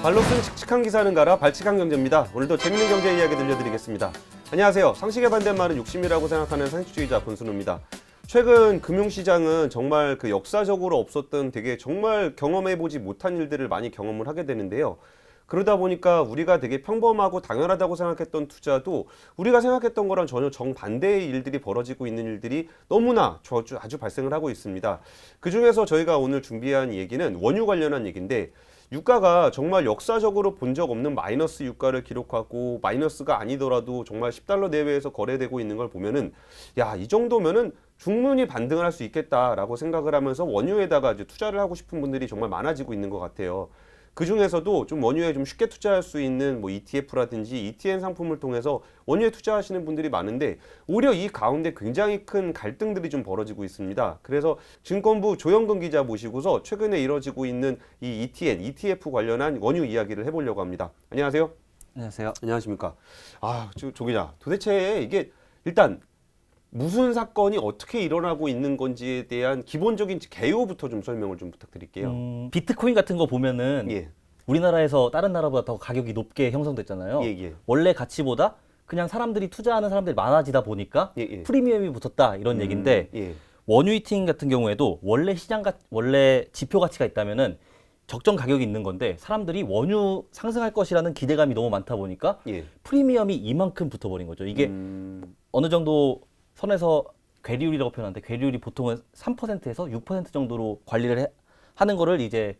발로 쓴 칙칙한 기사는 가라 발칙한 경제입니다. 오늘도 재밌는 경제 이야기 들려드리겠습니다. 안녕하세요. 상식에 반대말은 욕심이라고 생각하는 상식주의자 권순우입니다. 최근 금융시장은 정말 그 역사적으로 없었던 되게 정말 경험해보지 못한 일들을 많이 경험을 하게 되는데요. 그러다 보니까 우리가 되게 평범하고 당연하다고 생각했던 투자도 우리가 생각했던 거랑 전혀 정반대의 일들이 벌어지고 있는 일들이 너무나 아주 발생을 하고 있습니다. 그중에서 저희가 오늘 준비한 얘기는 원유 관련한 얘기인데, 유가가 정말 역사적으로 본 적 없는 마이너스 유가를 기록하고 마이너스가 아니더라도 정말 10달러 내외에서 거래되고 있는 걸 보면은 야, 이 정도면은 충분히 반등을 할 수 있겠다라고 생각을 하면서 원유에다가 이제 투자를 하고 싶은 분들이 정말 많아지고 있는 것 같아요. 그 중에서도 좀 원유에 좀 쉽게 투자할 수 있는 뭐 ETF라든지 ETN 상품을 통해서 원유에 투자하시는 분들이 많은데, 오히려 이 가운데 굉장히 큰 갈등들이 좀 벌어지고 있습니다. 그래서 증권부 조영근 기자 모시고서 최근에 이뤄지고 있는 이 ETN, ETF 관련한 원유 이야기를 해보려고 합니다. 안녕하세요. 안녕하세요. 안녕하십니까. 조 기자, 도대체 이게 일단 무슨 사건이 어떻게 일어나고 있는 건지에 대한 기본적인 개요부터 좀 설명을 좀 부탁드릴게요. 비트코인 같은 거 보면은 예. 우리나라에서 다른 나라보다 더 가격이 높게 형성됐잖아요. 예. 원래 가치보다 그냥 사람들이 투자하는 사람들이 많아지다 보니까 예. 프리미엄이 붙었다 이런 얘기인데, 예. 원유 ETF 같은 경우에도 원래 지표 가치가 있다면은 적정 가격이 있는 건데, 사람들이 원유 상승할 것이라는 기대감이 너무 많다 보니까 예. 프리미엄이 이만큼 붙어버린 거죠. 이게 어느 정도 선에서 괴리율이라고 표현하는데, 괴리율이 보통은 3%에서 6% 정도로 관리를 하는 거를 이제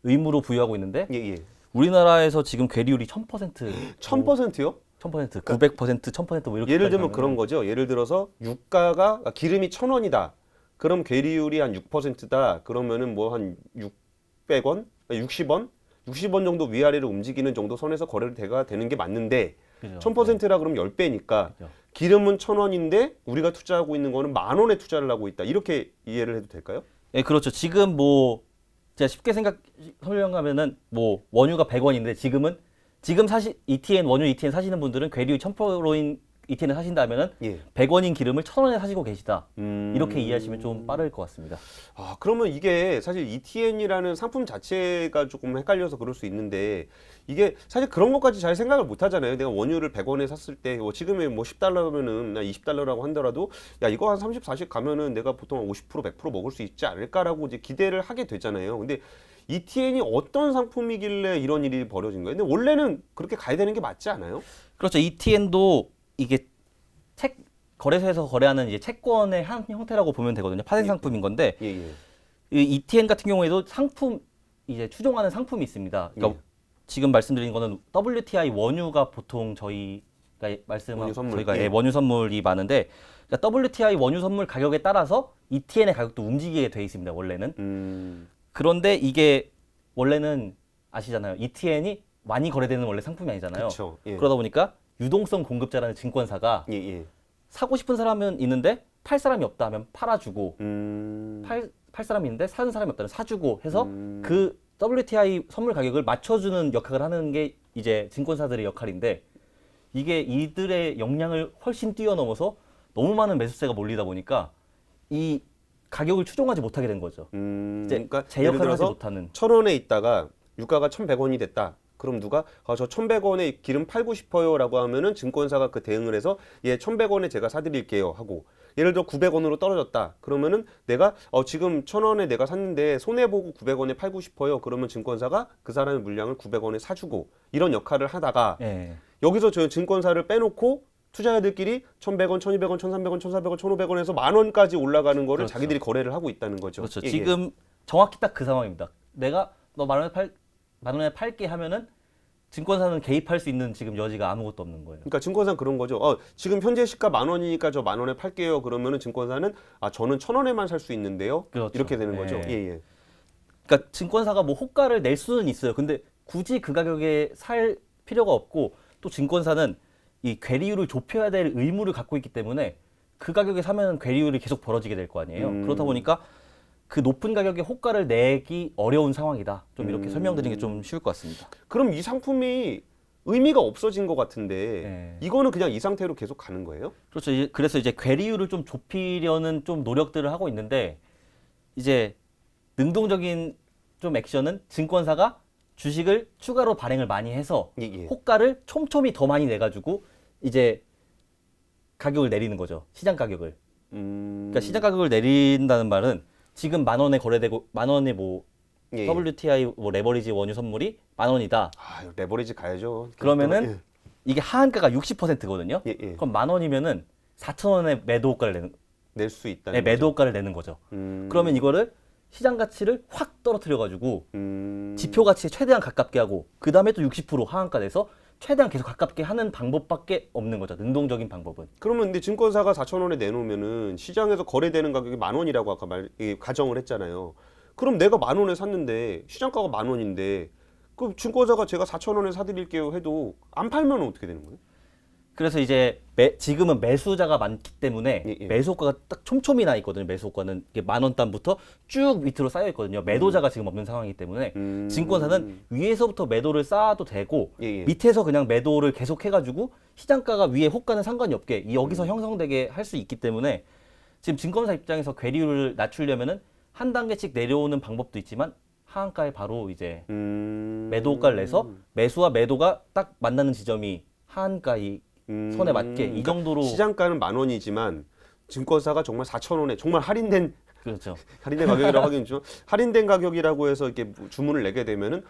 의무로 부여하고 있는데, 예. 우리나라에서 지금 괴리율이 1000%. 1000%요? 1000%, 900%, 1000% 뭐 이렇게. 예를 들면 그런 거죠. 예를 들어서 유가가 기름이 1,000원이다. 그럼 괴리율이 한 6%다. 그러면은 뭐 한 600원, 60원, 60원 정도 위아래로 움직이는 정도 선에서 거래가 되는 게 맞는데, 그죠. 1000%라 그러면 10배니까 그죠. 기름은 1,000원인데 우리가 투자하고 있는 거는 10,000원에 투자를 하고 있다. 이렇게 이해를 해도 될까요? 네, 그렇죠. 지금 뭐 제가 쉽게 설명하면은 뭐 원유가 100원인데 지금 원유 ETN 사시는 분들은 괴리율 1000%인 ETN을 사신다면은 예. 100원인 기름을 1000원에 사시고 계시다. 이렇게 이해하시면 좀 빠를 것 같습니다. 그러면 이게 사실 ETN이라는 상품 자체가 조금 헷갈려서 그럴 수 있는데, 이게 사실 그런 것까지 잘 생각을 못 하잖아요. 내가 원유를 100원에 샀을 때 지금의 뭐 10달러면은 20달러라고 하더라도 야, 이거 한 30, 40 가면은 내가 보통 한 50%, 100% 먹을 수 있지 않을까라고 이제 기대를 하게 되잖아요. 근데 ETN이 어떤 상품이길래 이런 일이 벌어진 거예요? 근데 원래는 그렇게 가야 되는 게 맞지 않아요? 그렇죠. ETN도 이게 거래소에서 거래하는 이제 채권의 한 형태라고 보면 되거든요. 파생 상품인 건데, 예. 이 ETN 같은 경우에도 이제 추종하는 상품이 있습니다. 그러니까 지금 말씀드린 거는 WTI 원유가 보통 저희가 원유 선물. 저희가 예. 원유 선물이 많은데, 그러니까 WTI 원유 선물 가격에 따라서 ETN의 가격도 움직이게 돼 있습니다. 원래는. 그런데 이게 원래는 아시잖아요. ETN이 많이 거래되는 원래 상품이 아니잖아요. 그쵸. 예. 그러다 보니까 유동성 공급자라는 증권사가 예. 사고 싶은 사람은 있는데 팔 사람이 없다 하면 팔아주고, 팔 사람이 있는데 사는 사람이 없다면 사주고 해서 그 WTI 선물 가격을 맞춰주는 역할을 하는 게 이제 증권사들의 역할인데, 이게 이들의 역량을 훨씬 뛰어넘어서 너무 많은 매수세가 몰리다 보니까 이 가격을 추종하지 못하게 된 거죠. 이제 그러니까 제 역할을 하지 못하는. 1,000원에 있다가 유가가 1,100원이 됐다. 그럼 누가 저 1,100원에 기름 팔고 싶어요라고 하면은 증권사가 그 대응을 해서 1,100원에 제가 사드릴게요 하고, 예를 들어 900원으로 떨어졌다. 그러면은 내가 지금 1,000원에 내가 샀는데 손해 보고 900원에 팔고 싶어요. 그러면 증권사가 그 사람의 물량을 900원에 사주고, 이런 역할을 하다가 예. 여기서 저 증권사를 빼놓고 투자자들끼리 1,100원, 1,200원, 1,300원, 1,400원, 1,500원에서 10,000원까지 올라가는 거를 그렇죠. 자기들이 거래를 하고 있다는 거죠. 그렇죠. 예. 지금 정확히 딱 그 상황입니다. 내가 너 10,000원에 팔게 하면은 증권사는 개입할 수 있는 지금 여지가 아무것도 없는 거예요. 그러니까 증권사는 그런 거죠. 지금 현재 시가 10,000원이니까 저 10,000원에 팔게요. 그러면은 증권사는 저는 1,000원에만 살 수 있는데요. 그렇죠. 이렇게 되는 예. 거죠. 예. 그러니까 증권사가 뭐 호가를 낼 수는 있어요. 근데 굳이 그 가격에 살 필요가 없고, 또 증권사는 이 괴리율을 좁혀야 될 의무를 갖고 있기 때문에 그 가격에 사면 괴리율이 계속 벌어지게 될 거 아니에요. 그렇다 보니까 그 높은 가격에 호가를 내기 어려운 상황이다. 좀 이렇게 설명드리는 게 좀 쉬울 것 같습니다. 그럼 이 상품이 의미가 없어진 것 같은데, 네. 이거는 그냥 이 상태로 계속 가는 거예요? 그렇죠. 그래서 이제 괴리율을 좀 좁히려는 좀 노력들을 하고 있는데, 이제 능동적인 좀 액션은 증권사가 주식을 추가로 발행을 많이 해서 예, 예. 호가를 촘촘히 더 많이 내가지고 이제 가격을 내리는 거죠. 시장 가격을. 그러니까 시장 가격을 내린다는 말은 지금 10,000원에 거래되고 10,000원에 뭐 예, 예. WTI 뭐 레버리지 원유 선물이 10,000원이다. 아, 레버리지 가야죠. 그러면은 이게 하한가가 60%거든요. 예, 예. 그럼 10,000원이면은 4,000원의 매도 호가를 내는 낼 수 있다. 네, 매도 호가를 내는 거죠. 그러면 이거를 시장 가치를 확 떨어뜨려 가지고 지표 가치에 최대한 가깝게 하고 그다음에 또 60% 하한가 내서 최대한 계속 가깝게 하는 방법밖에 없는 거죠. 능동적인 방법은. 그러면 근데 증권사가 4,000원에 내놓으면은 시장에서 거래되는 가격이 10,000원이라고 아까 가정을 했잖아요. 그럼 내가 10,000원에 샀는데 시장가가 10,000원인데 그럼 증권사가 제가 4,000원에 사드릴게요 해도 안 팔면 어떻게 되는 거예요? 그래서 이제 지금은 매수자가 많기 때문에 예, 예. 매수 호가가 딱 촘촘히 나 있거든요. 매수 호가는 이게 10,000단부터 쭉 밑으로 쌓여 있거든요. 매도자가 지금 없는 상황이기 때문에 증권사는 위에서부터 매도를 쌓아도 되고 예, 예. 밑에서 그냥 매도를 계속 해가지고 시장가가 위에 호가는 상관이 없게 여기서 형성되게 할 수 있기 때문에 지금 증권사 입장에서 괴리율을 낮추려면은 한 단계씩 내려오는 방법도 있지만 하한가에 바로 이제 매도 호가를 내서 매수와 매도가 딱 만나는 지점이 하한가의 선에 맞게 이 정도로 시장가는 10,000원이지만 증권사가 정말 4,000원에 정말 할인된 그렇죠. 가격이라고 하긴 좀 할인된 가격이라고 해서 이렇게 주문을 내게 되면은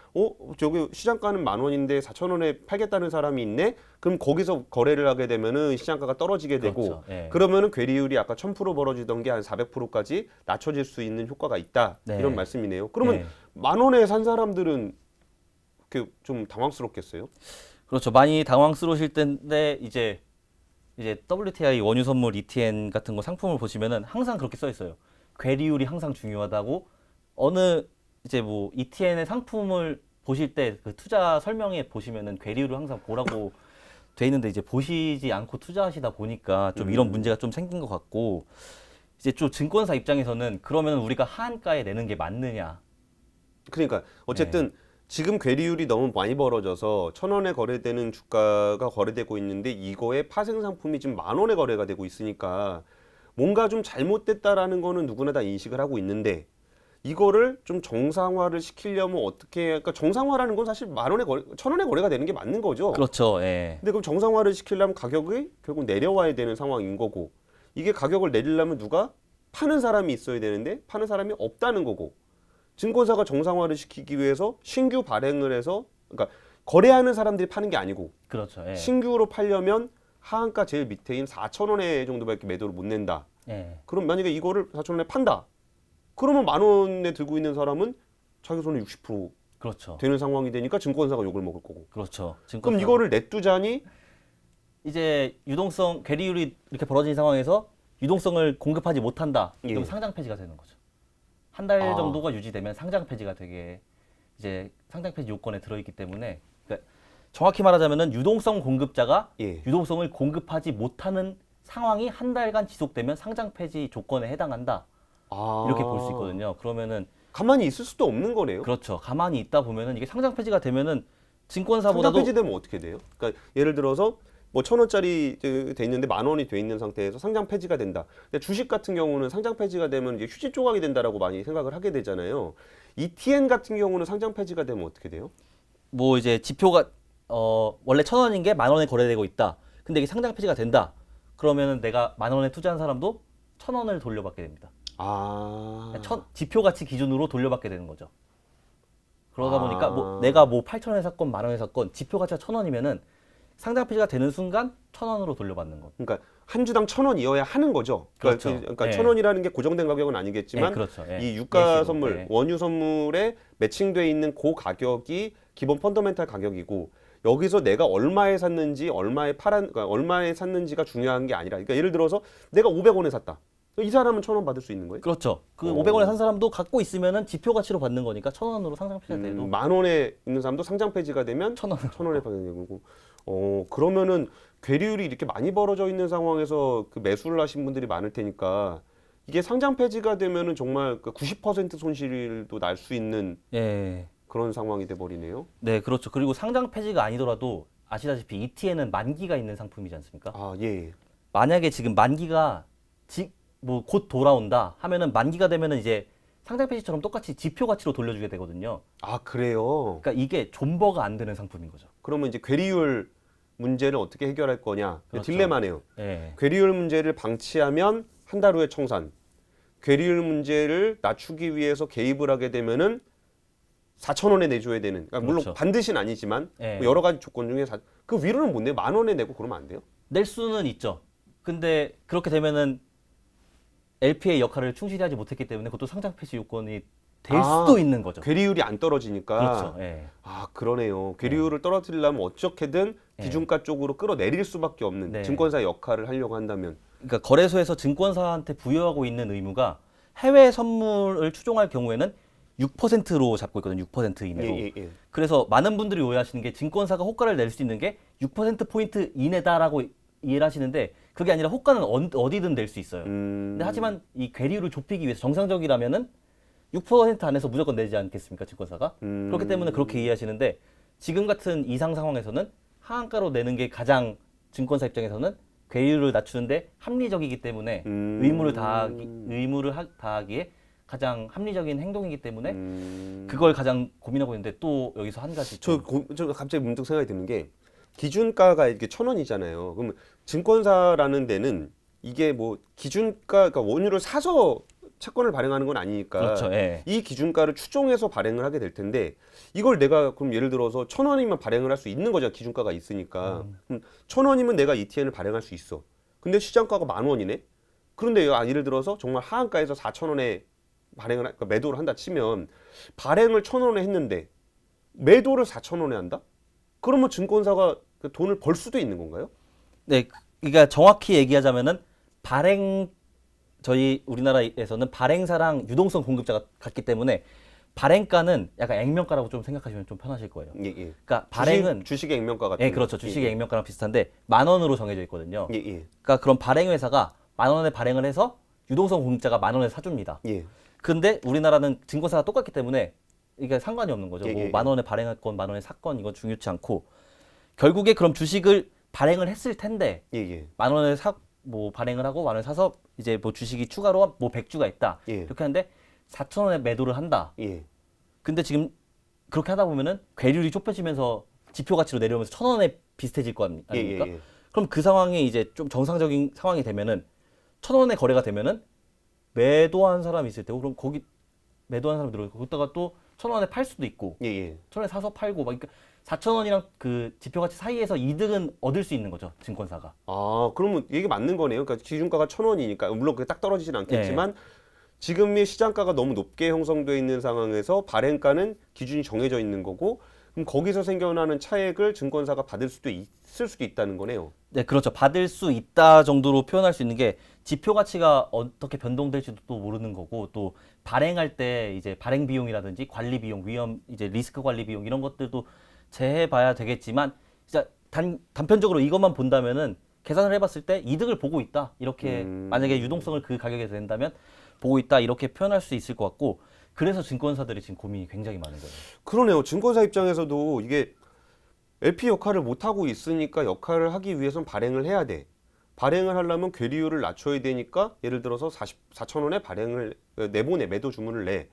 저기 시장가는 10,000원인데 4,000원에 팔겠다는 사람이 있네. 그럼 거기서 거래를 하게 되면은 시장가가 떨어지게 되고 그렇죠. 예. 그러면은 괴리율이 아까 1,000% 벌어지던 게 한 400%까지 낮춰질 수 있는 효과가 있다. 네. 이런 말씀이네요. 그러면 네. 10,000원에 산 사람들은 좀 당황스럽겠어요? 그렇죠. 많이 당황스러우실 텐데 이제 WTI 원유 선물 ETN 같은 거 상품을 보시면은 항상 그렇게 써 있어요. 괴리율이 항상 중요하다고 어느 이제 뭐 ETN의 상품을 보실 때 그 투자 설명에 보시면은 괴리율을 항상 보라고 돼 있는데 이제 보시지 않고 투자하시다 보니까 좀 이런 문제가 좀 생긴 것 같고 이제 좀 증권사 입장에서는 그러면 우리가 하한가에 내는 게 맞느냐? 그러니까 어쨌든 지금 괴리율이 너무 많이 벌어져서 1,000원에 거래되는 주가가 거래되고 있는데 이거의 파생 상품이 지금 10,000원에 거래가 되고 있으니까 뭔가 좀 잘못됐다라는 거는 누구나 다 인식을 하고 있는데 이거를 좀 정상화를 시키려면 어떻게 그러니까 정상화라는 건 사실 1,000원에 거래가 되는 게 맞는 거죠. 그렇죠. 예. 근데 그럼 정상화를 시키려면 가격이 결국 내려와야 되는 상황인 거고 이게 가격을 내리려면 누가 파는 사람이 있어야 되는데 파는 사람이 없다는 거고 증권사가 정상화를 시키기 위해서 신규 발행을 해서 그러니까 거래하는 사람들이 파는 게 아니고 그렇죠. 예. 신규로 팔려면 하한가 제일 밑에인 4,000원에 정도밖에 매도를 못 낸다. 예. 그럼 만약에 이거를 4,000원에 판다. 그러면 10,000원에 들고 있는 사람은 자기 손에 60% 그렇죠. 되는 상황이 되니까 증권사가 욕을 먹을 거고. 그렇죠. 그럼 이거를 냅두자니 이제 유동성 괴리율이 이렇게 벌어진 상황에서 유동성을 공급하지 못한다. 그럼 예. 상장 폐지가 되는 거죠. 한 달 아. 정도가 유지되면 상장 폐지가 되게 이제 상장 폐지 요건에 들어있기 때문에 그러니까 정확히 말하자면은 유동성 공급자가 예. 유동성을 공급하지 못하는 상황이 한 달간 지속되면 상장 폐지 조건에 해당한다. 이렇게 볼 수 있거든요. 그러면은 가만히 있을 수도 없는 거네요. 그렇죠. 가만히 있다 보면은 이게 상장 폐지가 되면은 상장 증권사보다도 폐지되면 어떻게 돼요? 그러니까 예를 들어서 뭐 1,000원짜리 돼 있는데 10,000원이 돼 있는 상태에서 상장 폐지가 된다. 근데 주식 같은 경우는 상장 폐지가 되면 이제 휴지 조각이 된다라고 많이 생각을 하게 되잖아요. ETN 같은 경우는 상장 폐지가 되면 어떻게 돼요? 뭐 이제 지표가 원래 1,000원인 게 10,000원에 거래되고 있다. 근데 이게 상장 폐지가 된다. 그러면은 내가 10,000원에 투자한 사람도 1,000원을 돌려받게 됩니다. 아. 지표 가치 기준으로 돌려받게 되는 거죠. 그러다 보니까 뭐 내가 뭐 8,000원에 샀건 10,000원에 샀건 지표 가치가 1,000원이면은 상장 폐지가 되는 순간 1,000원으로 돌려받는 것. 그러니까 한 주당 1,000원이어야 하는 거죠. 그러니까, 그렇죠. 그러니까 예. 1,000원이라는 게 고정된 가격은 아니겠지만 예, 그렇죠. 예. 이 유가 예시로, 선물, 예. 원유 선물에 매칭돼 있는 그 가격이 기본 펀더멘탈 가격이고 여기서 내가 얼마에 샀는지 그러니까 얼마에 샀는지가 중요한 게 아니라 그러니까 예를 들어서 내가 500원에 샀다. 이 사람은 1,000원 받을 수 있는 거예요? 그렇죠. 그 오. 500원에 산 사람도 갖고 있으면은 지표 가치로 받는 거니까 1,000원으로 상장 폐지가 돼도 10,000원에 있는 사람도 상장 폐지가 되면 1,000원. 1,000원에 받는 거고. 그러면은 괴리율이 이렇게 많이 벌어져 있는 상황에서 그 매수를 하신 분들이 많을 테니까 이게 상장 폐지가 되면은 정말 90% 손실도 날 수 있는 예. 그런 상황이 돼 버리네요. 네, 그렇죠. 그리고 상장 폐지가 아니더라도 아시다시피 ETN은 만기가 있는 상품이지 않습니까? 아, 예. 만약에 지금 만기가 뭐 곧 돌아온다 하면은 만기가 되면은 이제 상장 폐지처럼 똑같이 지표 가치로 돌려주게 되거든요. 아, 그래요? 그러니까 이게 존버가 안 되는 상품인 거죠. 그러면 이제 괴리율 문제를 어떻게 해결할 거냐? 그렇죠. 딜레마네요. 예. 괴리율 문제를 방치하면 한 달 후에 청산. 괴리율 문제를 낮추기 위해서 개입을 하게 되면은 4,000원에 내줘야 되는. 그러니까 물론 그렇죠. 반드시는 아니지만 예. 뭐 여러 가지 조건 중에 그 위로는 못 내요. 10,000원에 내고 그러면 안 돼요? 낼 수는 있죠. 근데 그렇게 되면은 LP의 역할을 충실히 하지 못했기 때문에 그것도 상장 폐지 요건이 될 아, 수도 있는 거죠. 괴리율이 안 떨어지니까. 그렇죠. 예. 아, 그러네요. 괴리율을 떨어뜨리려면 어떻게든 네. 기준가 쪽으로 끌어내릴 수밖에 없는 네. 증권사의 역할을 하려고 한다면. 그러니까 거래소에서 증권사한테 부여하고 있는 의무가 해외 선물을 추종할 경우에는 6%로 잡고 있거든요. 6% 이내로. 예. 그래서 많은 분들이 오해하시는 게 증권사가 호가를 낼 수 있는 게 6%포인트 이내다라고 이해를 하시는데 그게 아니라 호가는 어디든 낼 수 있어요. 근데 하지만 이 괴리율을 좁히기 위해서 정상적이라면은 6% 안에서 무조건 내지 않겠습니까, 증권사가? 그렇기 때문에 그렇게 이해하시는데 지금 같은 이상 상황에서는 하한가로 내는 게 가장 증권사 입장에서는 괴리율을 낮추는데 합리적이기 때문에 의무를 다하기에 가장 합리적인 행동이기 때문에 그걸 가장 고민하고 있는데 또 여기서 한 가지 저 갑자기 문득 생각이 드는 게 기준가가 이게 1,000원이잖아요. 그럼 증권사라는 데는 이게 뭐 기준가, 그러니까 원유를 사서 채권을 발행하는 건 아니니까 그렇죠. 예. 이 기준가를 추종해서 발행을 하게 될 텐데 이걸 내가 그럼 예를 들어서 1,000원이면 발행을 할 수 있는 거죠. 기준가가 있으니까. 그럼 1,000원이면 내가 ETN을 발행할 수 있어. 근데 시장가가 10,000원이네. 그런데 예를 들어서 정말 하한가에서 4,000원에 그러니까 매도를 한다 치면 발행을 1,000원에 했는데 매도를 4,000원에 한다? 그러면 증권사가 그 돈을 벌 수도 있는 건가요? 네, 그러니까 정확히 얘기하자면은 저희 우리나라에서는 발행사랑 유동성 공급자가 같기 때문에 발행가는 약간 액면가라고 좀 생각하시면 좀 편하실 거예요. 예. 그러니까 발행은 주식의 액면가 같은. 예, 그렇죠. 주식의 액면가랑 비슷한데 10,000원으로 정해져 있거든요. 예. 그러니까 그런 발행 회사가 10,000원에 발행을 해서 유동성 공급자가 10,000원에 사줍니다. 예. 근데 우리나라는 증권사가 똑같기 때문에 이게 상관이 없는 거죠. 예. 뭐 10,000원에 발행했건 10,000원에 샀건 이건 중요치 않고 결국에 그럼 주식을 발행을 했을 텐데 예. 10,000원에 뭐 발행을 하고 10,000원에 사서 이제 뭐 주식이 추가로 뭐 100주가 있다. 예. 이렇게 하는데 4,000원에 매도를 한다. 예. 근데 지금 그렇게 하다 보면은 괴리율이 좁혀지면서 지표 가치로 내려오면서 1,000원에 비슷해질 거 아닙니까? 예. 그럼 그 상황이 이제 좀 정상적인 상황이 되면은 1,000원에 거래가 되면은 매도한 사람이 있을 테고 그럼 거기 매도한 사람이 들어오고 거기다가 또 1,000원에 팔 수도 있고 예. 1,000원에 사서 팔고 막 그러니까 4,000원이랑 그 지표 가치 사이에서 이득은 얻을 수 있는 거죠, 증권사가. 아, 그러면 이게 맞는 거네요. 그러니까 기준가가 1,000원이니까 물론 그게 딱 떨어지진 않겠지만 지금의 시장가가 너무 높게 형성되어 있는 상황에서 발행가는 기준이 정해져 있는 거고 그럼 거기서 생겨나는 차액을 증권사가 받을 수도 있을 수도 있다는 거네요. 네, 그렇죠. 받을 수 있다 정도로 표현할 수 있는 게 지표 가치가 어떻게 변동될지도 또 모르는 거고 또 발행할 때 이제 발행 비용이라든지 관리 비용, 위험 이제 리스크 관리 비용 이런 것들도 재해 봐야 되겠지만 진짜 단편적으로 이것만 본다면은 계산을 해봤을 때 이득을 보고 있다. 이렇게 만약에 유동성을 그 가격에서 낸다면 보고 있다. 이렇게 표현할 수 있을 것 같고 그래서 증권사들이 지금 고민이 굉장히 많은 거예요. 그러네요. 증권사 입장에서도 이게 LP 역할을 못하고 있으니까 역할을 하기 위해선 발행을 해야 돼. 발행을 하려면 괴리율을 낮춰야 되니까 예를 들어서 4,000원에 발행을 내보내 매도 주문을 내.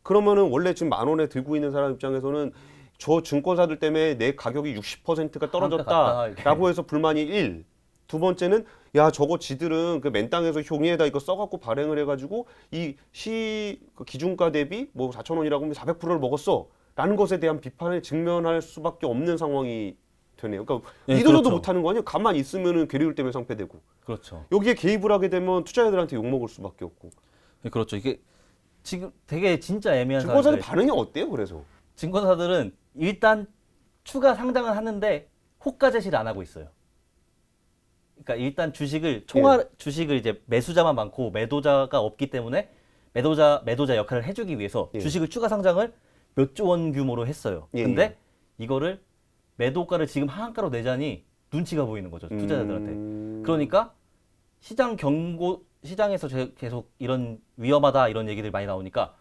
그러면은 원래 지금 10,000원에 들고 있는 사람 입장에서는 저 증권사들 때문에 내 가격이 60%가 떨어졌다라고 해서 불만이 1. 두 번째는 야 저거 지들은 그 맨땅에서 종이에다 이거 써갖고 발행을 해가지고 그 기준가 대비 뭐 4,000원이라고 하면 400%를 먹었어라는 것에 대한 비판에 직면할 수밖에 없는 상황이 되네요. 그러니까 네, 이도저도 그렇죠. 못하는 거 아니에요? 가만히 있으면은 괴리율 때문에 상폐되고 그렇죠. 여기에 개입을 하게 되면 투자자들한테 욕 먹을 수밖에 없고. 네, 그렇죠. 이게 지금 되게 진짜 애매한 증권사들 상황인데 반응이 어때요? 그래서 증권사들은 일단 추가 상장을 하는데 호가 제시를 안 하고 있어요. 그러니까 일단 주식을 이제 매수자만 많고 매도자가 없기 때문에 매도자 역할을 해주기 위해서 주식을 추가 상장을 몇 조 원 규모로 했어요. 근데 이거를 매도가를 지금 하한가로 내자니 눈치가 보이는 거죠, 투자자들한테. 그러니까 시장에서 계속 이런 위험하다 이런 얘기들 많이 나오니까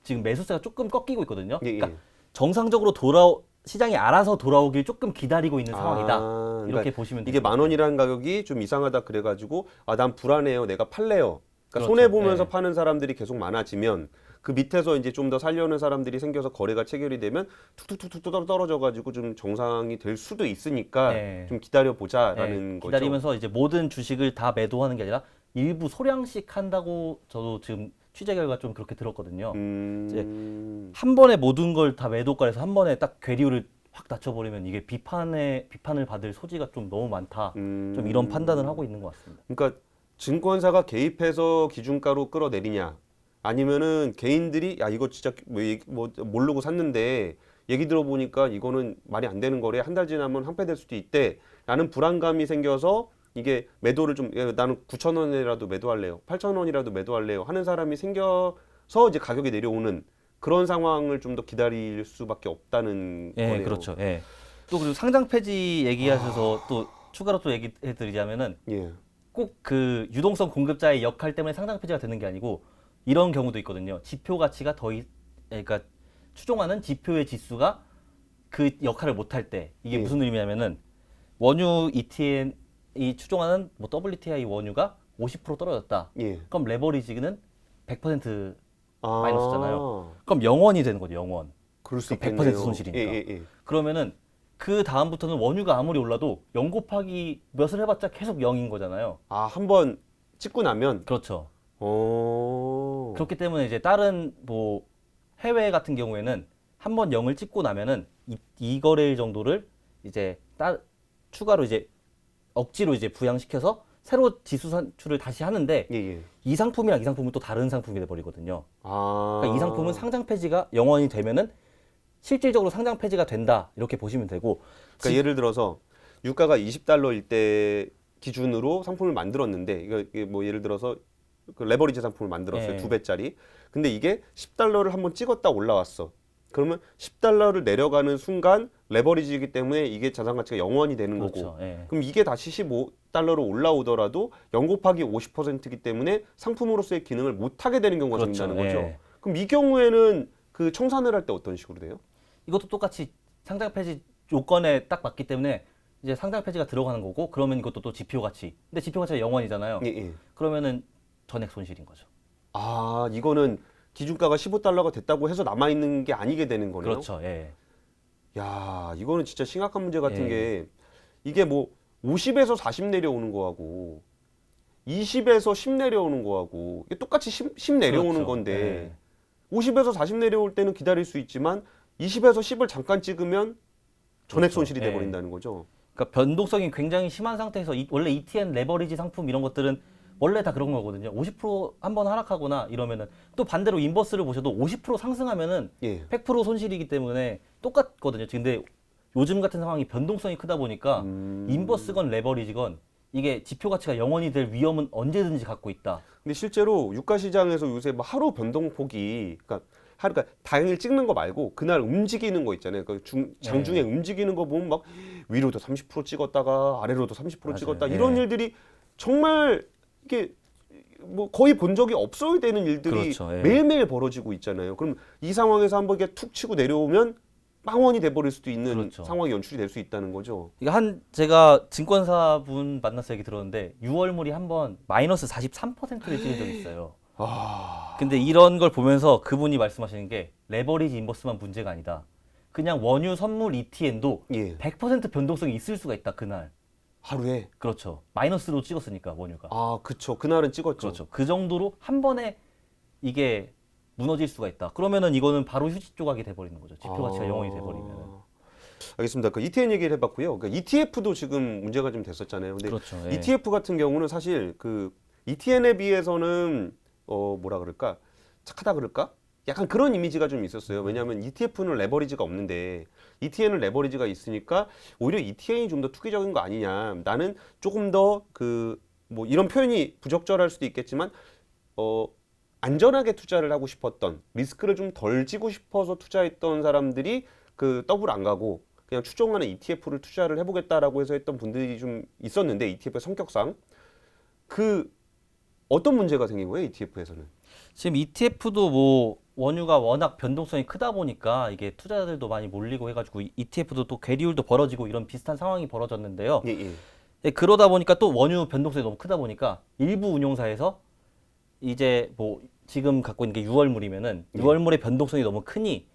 지금 매수세가 조금 꺾이고 있거든요. 그러니까 정상적으로 시장이 알아서 돌아오길 조금 기다리고 있는 상황이다. 이렇게 그러니까 보시면 이게 됩니다. 10,000원이라는 가격이 좀 이상하다 그래가지고 난 불안해요. 내가 팔래요. 그러니까 그렇죠. 손해 보면서 네. 파는 사람들이 계속 많아지면 그 밑에서 이제 좀 더 살려는 사람들이 생겨서 거래가 체결이 되면 툭툭툭툭 떨어져가지고 좀 정상이 될 수도 있으니까 네. 좀 기다려 보자라는 거죠. 기다리면서 이제 모든 주식을 다 매도하는 게 아니라 일부 소량씩 한다고 저도 지금 취재 결과 좀 그렇게 들었거든요. 이제 한 번에 모든 걸 다 매도가에서 한 번에 딱 괴리율을 확 낮춰버리면 이게 비판을 받을 소지가 좀 너무 많다. 좀 이런 판단을 하고 있는 것 같습니다. 그러니까 증권사가 개입해서 기준가로 끌어내리냐, 아니면은 개인들이 야 이거 진짜 뭐 모르고 샀는데 얘기 들어보니까 이거는 말이 안 되는 거래, 한 달 지나면 황폐될 수도 있대라는 불안감이 생겨서 이게 매도를 좀 나는 9,000원이라도 매도할래요, 8,000원이라도 매도할래요 하는 사람이 생겨서 이제 가격이 내려오는 그런 상황을 좀 더 기다릴 수밖에 없다는 예, 거네요. 그렇죠. 예. 또 그리고 상장 폐지 얘기하셔서 또 추가로 또 얘기해드리자면은 예. 꼭 그 유동성 공급자의 역할 때문에 상장 폐지가 되는 게 아니고 이런 경우도 있거든요. 지표 가치가 그러니까 추종하는 지표의 지수가 그 역할을 못할 때 이게 예. 무슨 의미냐면은 원유 ETN이 추종하는 뭐 WTI 원유가 50% 떨어졌다. 예. 그럼 레버리지는 100% 아, 마이너스잖아요. 그럼 0원이 되는 거죠, 0원. 그럴 수 그럼 있겠네요. 100% 손실이니까. 예. 그러면은 그 다음부터는 원유가 아무리 올라도 0 곱하기 몇을 해봤자 계속 0인 거잖아요. 아, 한번 찍고 나면 그렇죠. 오. 그렇기 때문에 이제 다른 뭐 해외 같은 경우에는 한 번 0을 찍고 나면은 이 거래일 정도를 이제 추가로 이제 억지로 이제 부양시켜서 새로 지수 산출을 다시 하는데 예. 이 상품이랑 이 상품은 또 다른 상품이 돼 버리거든요. 아. 그러니까 이 상품은 상장 폐지가 0원이 되면은 실질적으로 상장 폐지가 된다 이렇게 보시면 되고. 그러니까 예를 들어서 유가가 $20일 때 기준으로 상품을 만들었는데 이게 뭐 예를 들어서 그 레버리지 상품을 만들었어요. 예. 2배짜리. 근데 이게 $10를 한번 찍었다 올라왔어. 그러면 $10를 내려가는 순간 레버리지이기 때문에 이게 자산 가치가 0원이 되는 그렇죠. 거고. 예. 그럼 이게 다시 $15로 올라오더라도 0 곱하기 50%이기 때문에 상품으로서의 기능을 못 하게 되는 경우가 그렇죠. 생긴다는 거죠. 예. 그럼 이 경우에는 그 청산을 할 때 어떤 식으로 돼요? 이것도 똑같이 상장 폐지 요건에 딱 맞기 때문에 이제 상장 폐지가 들어가는 거고, 그러면 이것도 또 지표 가치. 근데 지표 가치가 0원이잖아요. 예. 그러면은 전액 손실인 거죠. 아, 이거는 기준가가 $15가 됐다고 해서 남아있는 게 아니게 되는 거네요. 그렇죠. 예. 야, 이거는 진짜 심각한 문제 같은 예. 게 이게 뭐 50에서 40 내려오는 거하고 20에서 10 내려오는 거하고 이게 똑같이 10 내려오는 그렇죠. 건데 예. 50에서 40 내려올 때는 기다릴 수 있지만 20에서 10을 잠깐 찍으면 전액 그렇죠. 손실이 예. 돼버린다는 거죠. 그러니까 변동성이 굉장히 심한 상태에서 원래 ETN 레버리지 상품 이런 것들은 원래 다 그런 거거든요. 50% 한번 하락하거나 이러면은, 또 반대로 인버스를 보셔도 50% 상승하면은 예. 100% 손실이기 때문에 똑같거든요. 근데 요즘 같은 상황이 변동성이 크다 보니까 인버스건 레버리지건 이게 지표 가치가 0원이 될 위험은 언제든지 갖고 있다. 근데 실제로 유가 시장에서 요새 뭐 하루 변동폭이 그러니까 당일 찍는 거 말고 그날 움직이는 거 있잖아요. 장중에 움직이는 거 보면 막 위로도 30% 찍었다가 아래로도 30% 맞아요. 찍었다 예. 이런 일들이 정말 이게 뭐 거의 본 적이 없어야 되는 일들이 그렇죠. 예. 매일매일 벌어지고 있잖아요. 그럼 이 상황에서 한번 이렇게 툭 치고 내려오면 빵원이 돼버릴 수도 있는 그렇죠. 상황이 연출이 될 수 있다는 거죠. 이거 제가 증권사 분 만나서 얘기 들었는데 6월물이 한번 마이너스 43%를 찍은 적이 있어요. 근데 이런 걸 보면서 그분이 말씀하시는 게 레버리지 인버스만 문제가 아니다. 그냥 원유 선물 ETN도 예. 100% 변동성이 있을 수가 있다, 그날. 하루에. 그렇죠. 마이너스로 찍었으니까 원유가. 아, 그쵸. 그날은 찍었죠. 그렇죠. 그 정도로 한 번에 이게 무너질 수가 있다. 그러면은 이거는 바로 휴지 조각이 돼버리는 거죠. 지표 가치가 0원이 돼버리면은. 알겠습니다. 그 ETN 얘기를 해봤고요. 그러니까 ETF도 지금 문제가 좀 됐었잖아요. 근데 그렇죠. 예. ETF 같은 경우는 사실 그 ETN에 비해서는 뭐라 그럴까? 착하다 그럴까? 약간 그런 이미지가 좀 있었어요. 왜냐하면 ETF는 레버리지가 없는데 ETN은 레버리지가 있으니까 오히려 ETN이 좀 더 투기적인 거 아니냐. 나는 조금 더 뭐 이런 표현이 부적절할 수도 있겠지만 안전하게 투자를 하고 싶었던, 리스크를 좀 덜 지고 싶어서 투자했던 사람들이 그 더블 안 가고 그냥 추종하는 ETF를 투자를 해보겠다라고 해서 했던 분들이 좀 있었는데, ETF의 성격상 어떤 문제가 생긴 거예요, ETF에서는? 지금 ETF도 뭐 원유가 워낙 변동성이 크다 보니까 이게 투자자들도 많이 몰리고 해가지고 ETF도 또 괴리율도 벌어지고 이런 비슷한 상황이 벌어졌는데요. 예. 예, 그러다 보니까 또 원유 변동성이 너무 크다 보니까 일부 운용사에서 이제 뭐 지금 갖고 있는 게 6월물이면은 6월물의 변동성이 너무 크니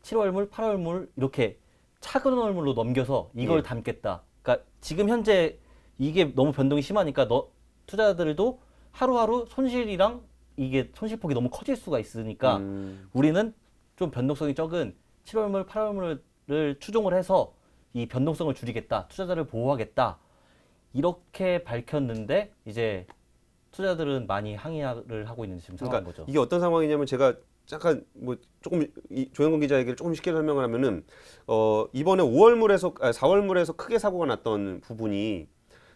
7월물, 8월물 이렇게 차근 월물로 넘겨서 이걸 담겠다. 그러니까 지금 현재 이게 너무 변동이 심하니까 투자자들도 하루하루 손실이랑 이게 손실폭이 너무 커질 수가 있으니까 우리는 좀 변동성이 적은 7월물, 8월물을 추종을 해서 이 변동성을 줄이겠다. 투자자를 보호하겠다. 이렇게 밝혔는데 이제 투자자들은 많이 항의를 하고 있는 지금 상황인 거죠. 이게 어떤 상황이냐면 제가 잠깐 뭐 조금 조영건 기자 얘기를 조금 쉽게 설명을 하면은 이번에 4월물에서 크게 사고가 났던 부분이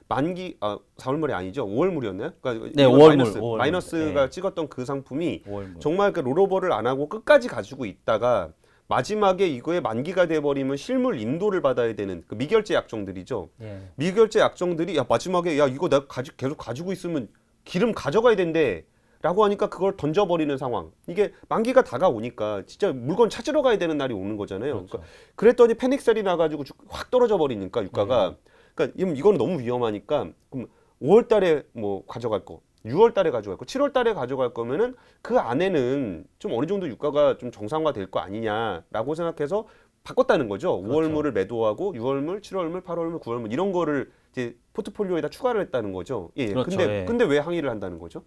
4월물이 아니죠. 5월물이었나요? 그러니까 네, 이건 5월물. 마이너스가 네. 찍었던 그 상품이 5월물. 정말 그 롤오버를 안 하고 끝까지 가지고 있다가 마지막에 이거에 만기가 돼 버리면 실물 인도를 받아야 되는 그 미결제 약정들이죠. 예. 미결제 약정들이 마지막에 이거 내가 계속 가지고 있으면 기름 가져가야 된대. 라고 하니까 그걸 던져버리는 상황. 이게 만기가 다가오니까 진짜 물건 찾으러 가야 되는 날이 오는 거잖아요. 그렇죠. 그러니까 그랬더니 패닉셀이 나가지고 확 떨어져 버리니까 유가가. 그러니까 이건 너무 위험하니까 그럼 5월 달에 뭐 가져갈 거, 6월 달에 가져갈 거, 7월 달에 가져갈 거면은 그 안에는 좀 어느 정도 유가가 좀 정상화 될 거 아니냐라고 생각해서 바꿨다는 거죠. 그렇죠. 5월물을 매도하고 6월물, 7월물, 8월물, 9월물 이런 거를 이제 포트폴리오에다 추가를 했다는 거죠. 예. 그렇죠. 근데 왜 항의를 한다는 거죠?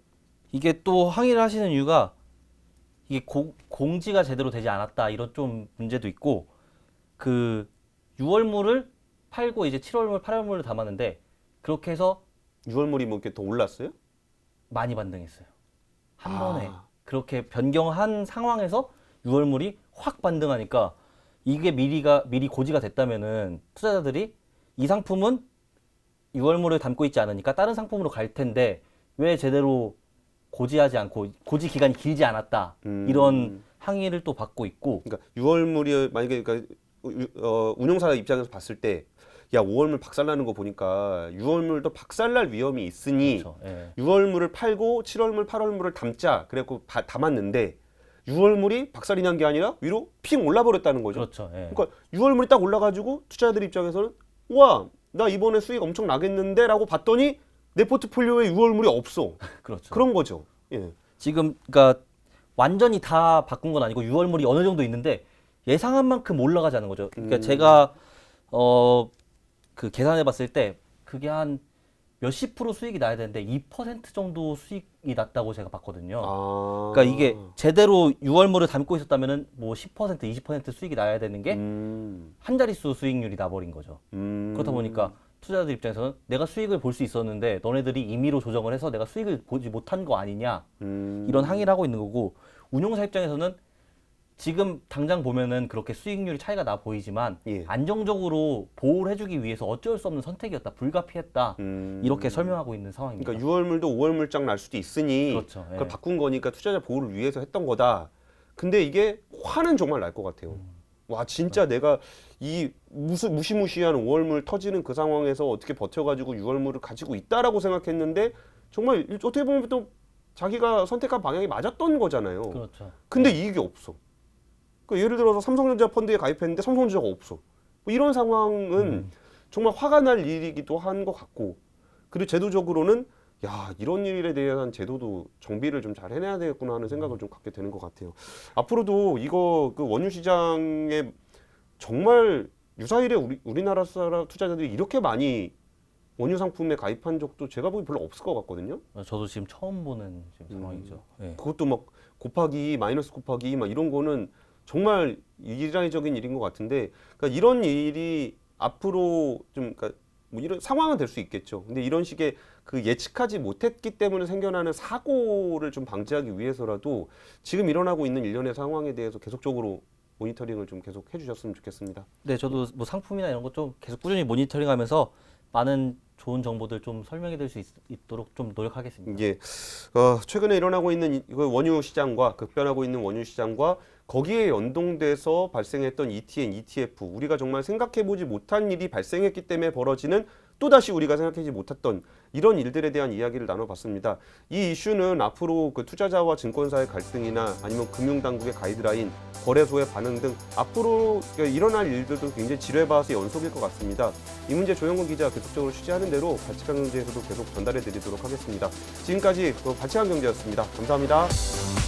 이게 또 항의를 하시는 이유가 이게 공지가 제대로 되지 않았다 이런 좀 문제도 있고 그 6월물을 팔고 이제 7월물, 8월물을 담았는데 그렇게 해서 6월물이 뭐 이렇게 더 올랐어요? 많이 반등했어요. 한 아. 번에 그렇게 변경한 상황에서 6월물이 확 반등하니까 이게 미리 고지가 됐다면은 투자자들이 이 상품은 6월물을 담고 있지 않으니까 다른 상품으로 갈 텐데 왜 제대로 고지하지 않고 고지 기간이 길지 않았다 이런 항의를 또 받고 있고. 그러니까 6월물이 만약에 그러니까 운용사 입장에서 봤을 때 야 5월물 박살나는 거 보니까 6월물도 박살날 위험이 있으니 그렇죠. 예. 6월물을 팔고 7월물, 8월물을 담자. 그래갖고 담았는데 6월물이 박살이 난 게 아니라 위로 핑 올라버렸다는 거죠. 그렇죠. 예. 그러니까 6월물이 딱 올라가지고 투자자들 입장에서는 와, 나 이번에 수익 엄청 나겠는데 라고 봤더니 내 포트폴리오에 6월물이 없어. 그렇죠. 그런 거죠. 예. 지금 그러니까 완전히 다 바꾼 건 아니고 6월물이 어느 정도 있는데 예상한 만큼 올라가지 않은 거죠. 그러니까 제가 그 계산해 봤을 때 그게 한 몇십 프로 수익이 나야 되는데 2% 정도 수익이 났다고 제가 봤거든요. 그러니까 이게 제대로 6월물을 담고 있었다면은 뭐 10%, 20% 수익이 나야 되는 게 한 자릿수 수익률이 나버린 거죠. 그렇다 보니까 투자자들 입장에서는 내가 수익을 볼 수 있었는데 너네들이 임의로 조정을 해서 내가 수익을 보지 못한 거 아니냐 이런 항의를 하고 있는 거고 운용사 입장에서는 지금 당장 보면은 그렇게 수익률이 차이가 나 보이지만 예. 안정적으로 보호를 해주기 위해서 어쩔 수 없는 선택이었다, 불가피했다 이렇게 설명하고 있는 상황입니다. 그러니까 6월물도 5월물장 날 수도 있으니 그렇죠. 예. 그걸 바꾼 거니까 투자자 보호를 위해서 했던 거다. 근데 이게 화는 정말 날 것 같아요. 와 진짜 내가 이 무시무시한 5월물 터지는 그 상황에서 어떻게 버텨가지고 6월물을 가지고 있다라고 생각했는데 정말 어떻게 보면 또 자기가 선택한 방향이 맞았던 거잖아요. 그렇죠. 근데 이익이 없어. 그러니까 예를 들어서 삼성전자 펀드에 가입했는데 삼성전자가 없어. 뭐 이런 상황은 정말 화가 날 일이기도 한 것 같고, 그리고 제도적으로는 야 이런 일에 대한 제도도 정비를 좀 잘 해내야 되겠구나 하는 생각을 좀 갖게 되는 것 같아요. 앞으로도 이거 그 원유 시장에 정말 유사일에 우리나라 사람 투자자들이 이렇게 많이 원유 상품에 가입한 적도 제가 보기 별로 없을 것 같거든요. 저도 지금 처음 보는 지금 상황이죠. 예. 그것도 막 곱하기 마이너스 곱하기 막 이런 거는 정말 이례적인 일인 것 같은데, 그러니까 이런 일이 앞으로 좀 그러니까 뭐 이런 상황은 될 수 있겠죠. 근데 이런 식의 그 예측하지 못했기 때문에 생겨나는 사고를 좀 방지하기 위해서라도 지금 일어나고 있는 일련의 상황에 대해서 계속적으로 모니터링을 좀 계속 해주셨으면 좋겠습니다. 네, 저도 뭐 상품이나 이런 거 좀 계속 꾸준히 모니터링하면서 많은 좋은 정보들 좀 설명해 드릴 수 있도록 좀 노력하겠습니다. 예, 최근에 일어나고 있는 그 원유 시장과 급변하고 있는 원유 시장과 거기에 연동돼서 발생했던 ETN, ETF, 우리가 정말 생각해보지 못한 일이 발생했기 때문에 벌어지는 또다시 우리가 생각하지 못했던 이런 일들에 대한 이야기를 나눠봤습니다. 이 이슈는 앞으로 그 투자자와 증권사의 갈등이나 아니면 금융당국의 가이드라인, 거래소의 반응 등 앞으로 일어날 일들도 굉장히 지뢰밭의 연속일 것 같습니다. 이 문제 조영근 기자가 계속적으로 취재하는 대로 발칙한 경제에서도 계속 전달해 드리도록 하겠습니다. 지금까지 발칙한 경제였습니다. 감사합니다.